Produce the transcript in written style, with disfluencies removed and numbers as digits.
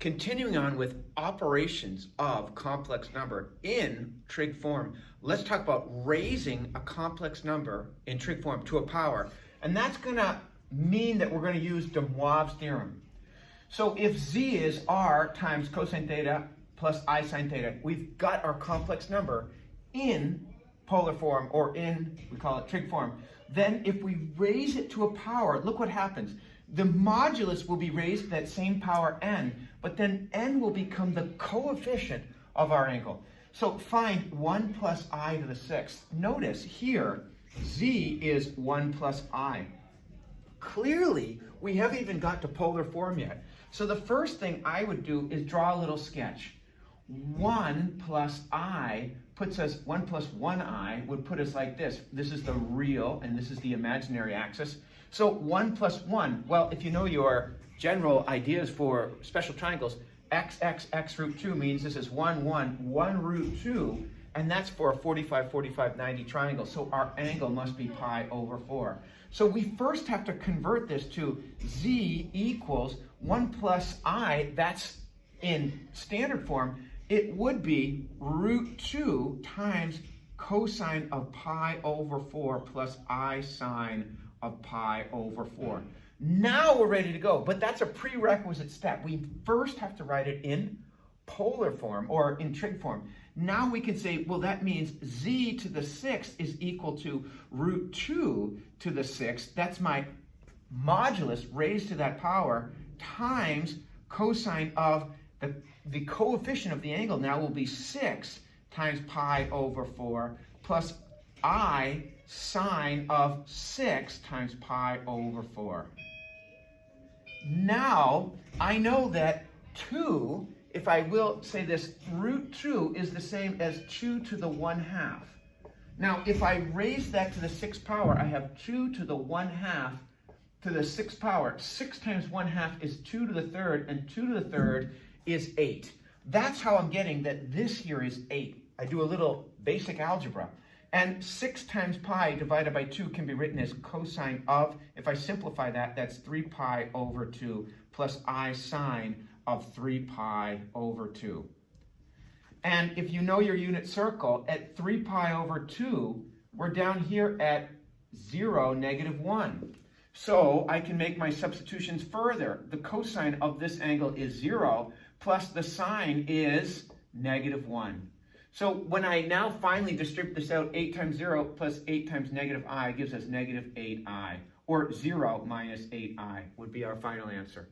Continuing on with operations of complex number in trig form, let's talk about raising a complex number in trig form to a power. And that's going to mean that we're going to use DeMoivre's theorem. So if z is r times cosine theta plus I sine theta, we've got our complex number in polar form, or in, we call it trig form. Then if we raise it to a power, look what happens. The modulus will be raised to that same power n, but then n will become the coefficient of our angle. So find 1 plus I to the sixth. Notice here, z is 1 plus I. Clearly, we haven't even got to polar form yet. So the first thing I would do is draw a little sketch. 1 plus I puts us, 1 plus 1I would put us like this. This is the real and this is the imaginary axis. So 1 plus 1, well, if you know your general ideas for special triangles, x root 2 means this is 1 root 2, and that's for a 45, 45, 90 triangle. So our angle must be pi over 4. So we first have to convert this to z equals 1 plus I, that's in standard form. It would be root 2 times cosine of pi over 4 plus I sine of pi over 4. Now we're ready to go, but that's a prerequisite step. We first have to write it in polar form or in trig form. Now we can say, well, that means z to the sixth is equal to root 2 to the sixth. That's my modulus raised to that power times cosine of the coefficient of the angle now will be 6 times pi over 4 plus I sine of 6 times pi over 4. Now, I know that 2, if I will say this, root 2 is the same as 2 to the 1/2. Now, if I raise that to the 6th power, I have 2 to the 1/2 to the 6th power. 6 times 1/2 is 2 to the 3rd, and 2 to the 3rd is 8. That's how I'm getting that this here is 8. I do a little basic algebra. And 6 times pi divided by 2 can be written as cosine of, if I simplify that, that's 3 pi over 2 plus I sine of 3 pi over 2. And if you know your unit circle, at 3 pi over 2, we're down here at 0, -1. So I can make my substitutions further. The cosine of this angle is 0, plus the sine is -1. So when I now finally distribute this out, 8 times 0 plus 8 times -I gives us -8I, or 0 minus 8I would be our final answer.